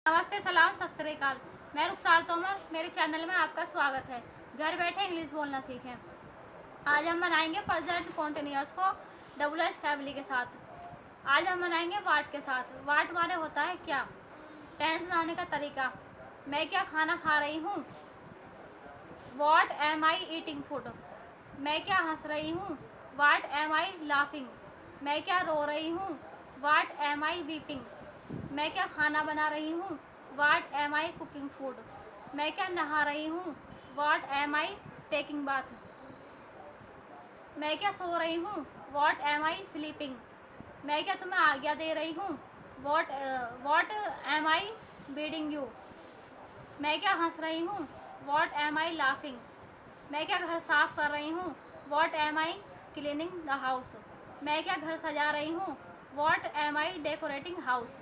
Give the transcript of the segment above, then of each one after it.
नमस्ते, सलाम, सत श्री अकाल। मैं रुखसार तोमर, मेरे चैनल में आपका स्वागत है। घर बैठे इंग्लिश बोलना सीखें। आज हम बनाएंगे प्रेजेंट कॉन्टिन्यूअस को WH फैमिली के साथ। आज हम बनाएंगे वाट के साथ। वाट माने होता है क्या। टेंस बनाने का तरीका, मैं क्या खाना खा रही हूँ। What am I eating food. मैं क्या हंस रही हूँ। What am I laughing. मैं क्या रो रही हूँ। What am I weeping. मैं क्या खाना बना रही हूँ। What am I cooking food. मैं क्या नहा रही हूँ। What am I taking bath. मैं क्या सो रही हूँ। What am I sleeping. मैं क्या तुम्हें आज्ञा दे रही हूँ। What am I bidding you. मैं क्या हंस रही हूँ। What am I laughing. मैं क्या घर साफ कर रही हूँ। What am I cleaning the house. मैं क्या घर सजा रही हूँ। What am I decorating house.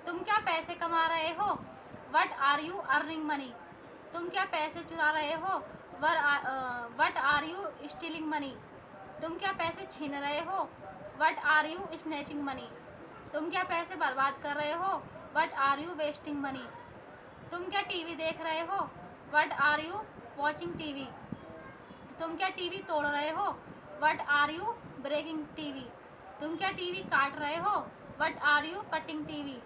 तुम क्या पैसे कमा रहे हो। What are you earning money. तुम क्या पैसे चुरा रहे हो। What are you stealing money. तुम क्या पैसे छीन रहे हो। What are you snatching money. तुम क्या पैसे बर्बाद कर रहे हो। What are you wasting money. तुम क्या टीवी देख रहे हो। What are you watching TV. तुम क्या टीवी तोड़ रहे हो। What are you breaking TV. तुम क्या टीवी काट रहे हो। What are you cutting TV.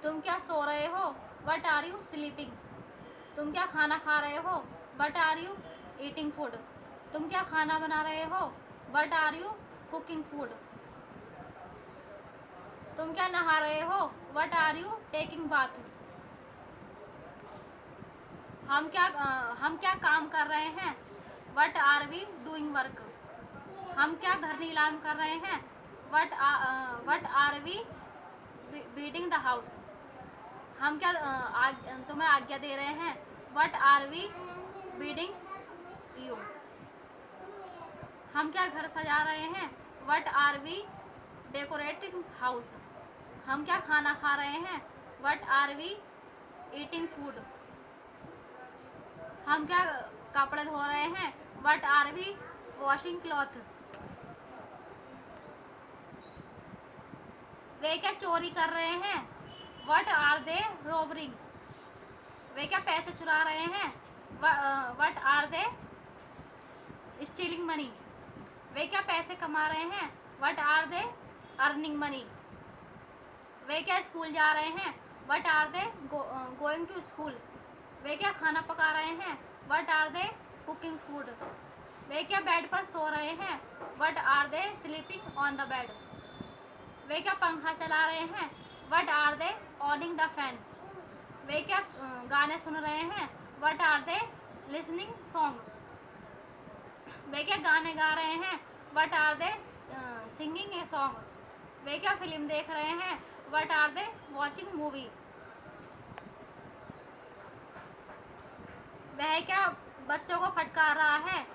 तुम क्या सो रहे हो। What are you sleeping. तुम क्या खाना खा रहे हो। What are you eating food. तुम क्या खाना बना रहे हो। What are you cooking food. तुम क्या नहा रहे हो। What are you taking bath. हम क्या काम कर रहे हैं। What are we doing work. हम क्या घर नीलाम कर रहे हैं। What are we bidding the house. हम क्या तुम्हें आज्ञा दे रहे हैं। What are we bidding you. हम क्या घर सजा रहे हैं। What are we decorating house. हम क्या खाना खा रहे हैं। What are we eating food. हम क्या कपड़े धो रहे हैं। What are we washing cloth. वे क्या चोरी कर रहे हैं। वट आर दे रोबरिंग। वे क्या पैसे चुरा रहे हैं। What are they stealing money. वे क्या पैसे कमा रहे हैं। What are they earning money. वे क्या स्कूल जा रहे हैं। What are they going to school. वे क्या खाना पका रहे हैं। What are they cooking food. वे क्या बेड पर सो रहे हैं। What are they sleeping on the bed. वे क्या पंखा चला रहे हैं। What are they owning the fan. वे क्या गाने सुन रहे हैं। What are they listening song. वे क्या गाने गा रहे हैं। What are they singing a song. वे क्या फिल्म देख रहे हैं। What are they watching movie. वह क्या बच्चों को फटकार रहा है।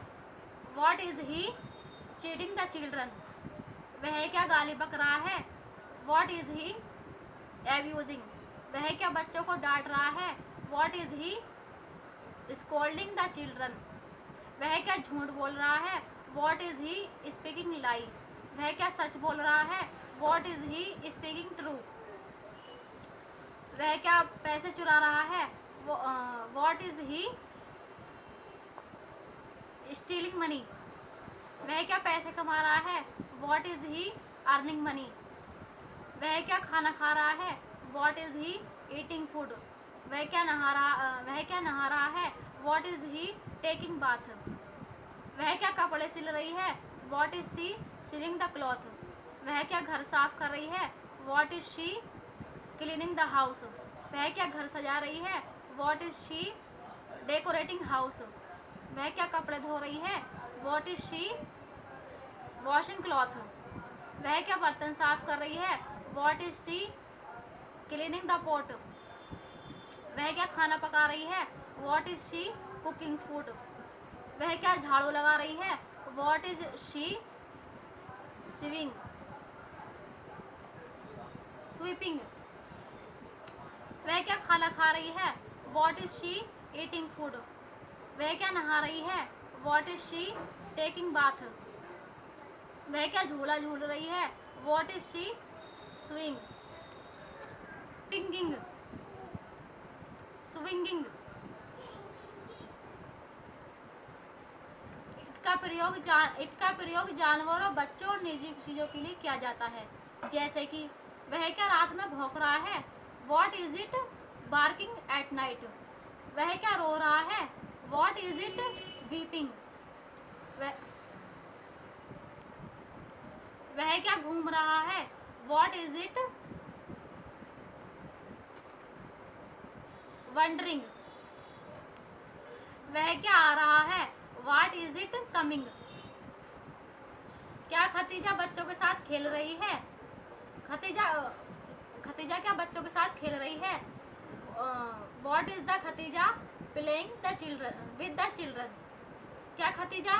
What is he cheating the children. वह क्या गाली बक रहा है। What is he abusing. वह क्या बच्चों को डांट रहा है। What is he scolding the children. वह क्या झूठ बोल रहा है। वॉट इज ही स्पीकिंग लाई। वह क्या सच बोल रहा है। What is he speaking true. वह क्या पैसे चुरा रहा है। What is he stealing money. वह क्या पैसे कमा रहा है। What is he earning money. वह क्या खाना खा रहा है। What is he eating food. वह क्या नहा रहा है। What is he taking bath. वह क्या कपड़े सिल रही है। What is she ceiling the cloth. वह क्या घर साफ कर रही है। What is she cleaning the house. वह क्या घर सजा रही है। What is she decorating house. वह क्या कपड़े धो रही है। What is she washing cloth. वह क्या बर्तन साफ कर रही है। What is she cleaning the pot. वह क्या खाना पका रही है। What is she cooking food. वह क्या झाड़ू लगा रही है। What is she sweeping. वह क्या खाना खा रही है। What is she eating food. वह क्या नहा रही है। What is she taking bath. वह क्या झूला झूल रही है। What is she swing. Swinging, swinging. It का प्रयोग जानवरों, बच्चों और निजी चीज़ों के लिए किया जाता है, जैसे कि वह क्या रात में भौंक रहा है, what is it barking at night. वह क्या रो रहा है, वॉट इज इट वीपिंग। वह क्या घूम रहा है, वॉट इज इट वंडरिंग। वह क्या आ रहा है, व्हाट इज इट कमिंग। क्या खतीजा बच्चों के साथ खेल रही है, खतीजा क्या बच्चों के साथ खेल रही है, what is the Khatija playing the children with the children. क्या खतीजा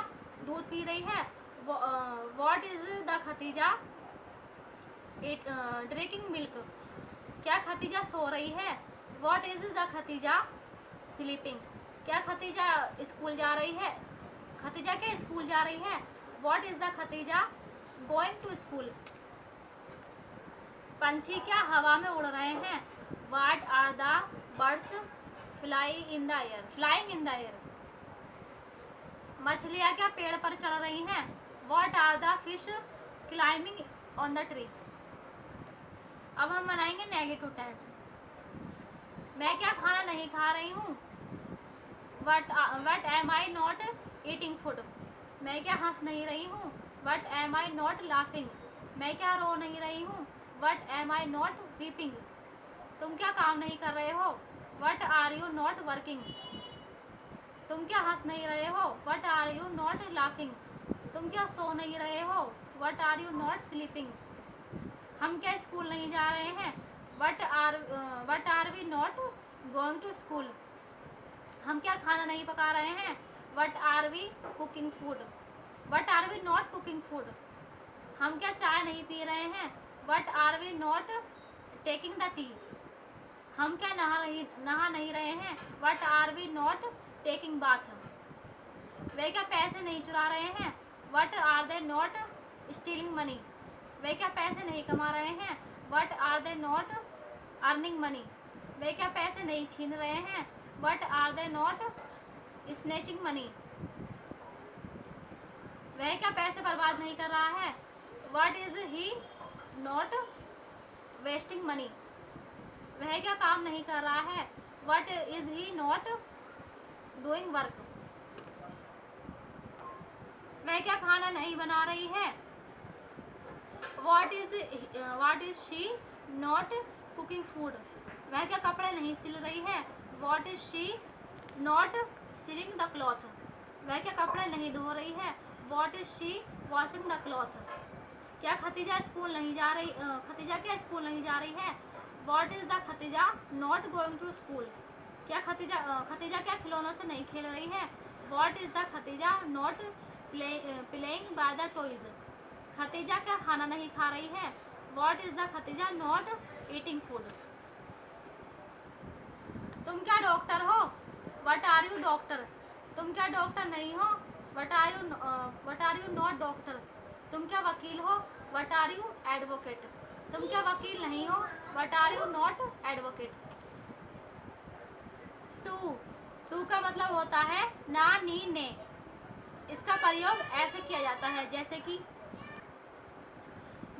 दूध पी रही है, what is the Khatija drinking milk. क्या खतीजा सो रही है, what is the Khatija sleeping. क्या खतीजा स्कूल जा रही है, खतीजा क्या स्कूल जा रही है, what is the Khatija going to school. पंछी क्या हवा में उड़ रहे हैं, what are the birds flying in the air. मछलियाँ क्या पेड़ पर चढ़ रही हैं, what are the fish climbing on the tree. अब हम बनाएंगे नेगेटिव टेंस। मैं क्या खाना नहीं खा रही हूँ, what am I not eating food. मैं क्या हंस नहीं रही हूँ, what am I not laughing. मैं क्या रो नहीं रही हूँ, what am I not weeping. तुम क्या काम नहीं कर रहे हो, what are you not working. तुम क्या हंस नहीं रहे हो, what are you not laughing. तुम क्या सो नहीं रहे हो, what are you not sleeping. हम क्या स्कूल नहीं जा रहे हैं, what are we not going to school. हम क्या खाना नहीं पका रहे हैं, what are we cooking food, what are we not cooking food. हम क्या चाय नहीं पी रहे हैं, what are we not taking the tea. हम क्या नहा नहीं रहे हैं, what are we not taking bath. वे क्या पैसे नहीं चुरा रहे हैं, what are they not stealing money. वे क्या पैसे नहीं कमा रहे हैं, what are they not earning money. वे क्या पैसे नहीं छीन रहे हैं, what are they not snatching money. वह क्या पैसे बर्बाद नहीं कर रहा है, what is he not wasting money. वह क्या काम नहीं कर रहा है, what is he not doing work. वह क्या खाना नहीं बना रही है, what is she not cooking food. वह क्या कपड़े नहीं सिल रही है, what is she not ceiling the cloth. वह क्या कपड़े नहीं धो रही है, what is she washing the cloth. क्या खतीजा स्कूल नहीं जा रही, खतीजा क्या स्कूल नहीं जा रही है, what is the Khatija not going to school. क्या खतीजा क्या खिलौनों से नहीं खेल रही है, what is the Khatija not playing by the toys. Khatija क्या खाना नहीं खा रही है, what is the Khatija not eating food. तुम क्या डॉक्टर हो, वट आर यू डॉक्टर। तुम क्या डॉक्टर नहीं हो, what are you not doctor. तुम क्या वकील हो, वट आर यू एडवोकेट। तुम क्या वकील नहीं हो, what are you not advocate. To का मतलब होता है ना, नी, ने। इसका प्रयोग ऐसे किया जाता है जैसे कि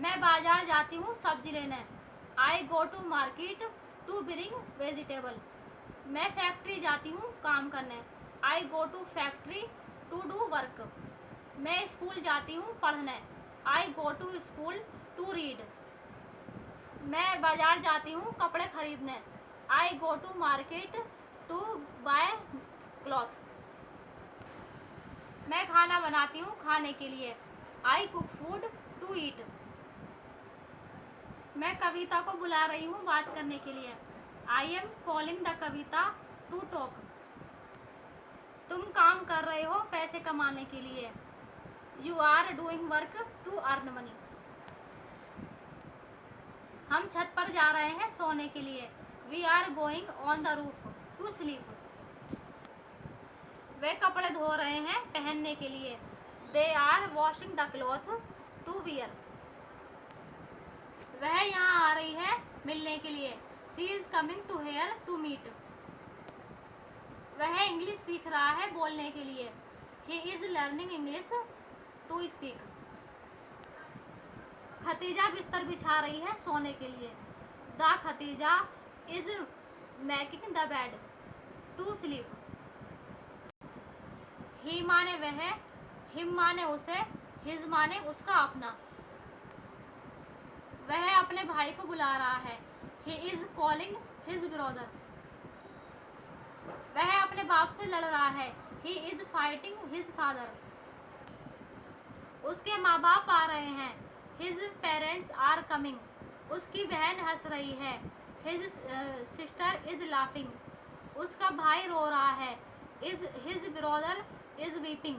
मैं बाजार जाती हूँ सब्जी लेने, I go to market to bring vegetable. मैं फैक्ट्री जाती हूँ काम करने, I go to factory to do work. मैं स्कूल जाती हूँ पढ़ने, I go to school to read. मैं बाजार जाती हूँ कपड़े खरीदने, I go to market to buy cloth. मैं खाना बनाती हूँ खाने के लिए, I cook food to eat. मैं कविता को बुला रही हूँ बात करने के लिए, I am calling the Kavita to talk. तुम काम कर रहे हो पैसे कमाने के लिए, you are doing work to earn money. हम छत पर जा रहे हैं सोने के लिए, we are going on the roof to sleep. वे कपड़े धो रहे हैं पहनने के लिए, they are washing the cloth to wear. वह यहाँ आ रही है मिलने के लिए, she is coming to here to meet. वह इंग्लिश सीख रहा है बोलने के लिए। He is learning English to speak. Khatija बिस्तर बिछा रही है सोने के लिए। The Khatija is making the bed to sleep. He माने वह, हिम माने उसे, हिज माने उसका अपना। वह अपने भाई को बुला रहा है। He is calling his brother. वह अपने बाप से लड़ रहा है। He is fighting his father. उसके माँ बाप आ रहे हैं। His parents are coming. उसकी बहन हंस रही है। His sister is laughing. उसका भाई रो रहा है। Is his brother is weeping.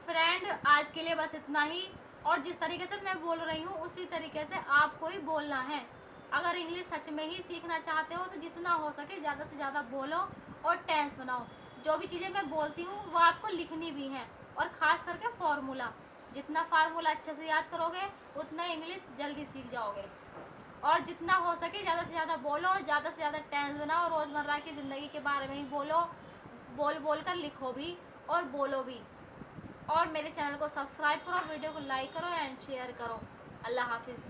Friend, आज के लिए बस इतना ही। और जिस तरीके से मैं बोल रही हूँ उसी तरीके से आपको ही बोलना है। अगर इंग्लिश सच में ही सीखना चाहते हो तो जितना हो सके ज़्यादा से ज़्यादा बोलो और टेंस बनाओ। जो भी चीज़ें मैं बोलती हूँ वो आपको लिखनी भी है, और ख़ास करके फार्मूला। जितना फार्मूला अच्छे से याद करोगे उतना इंग्लिश जल्दी सीख जाओगे। और जितना हो सके ज़्यादा से ज़्यादा बोलो, ज़्यादा से ज़्यादा टेंस बनाओ, रोज़मर्रा की ज़िंदगी के बारे में ही बोलो, बोल बोल कर लिखो भी और बोलो भी। और मेरे चैनल को सब्सक्राइब करो, वीडियो को लाइक करो एंड शेयर करो। अल्लाह हाफिज़।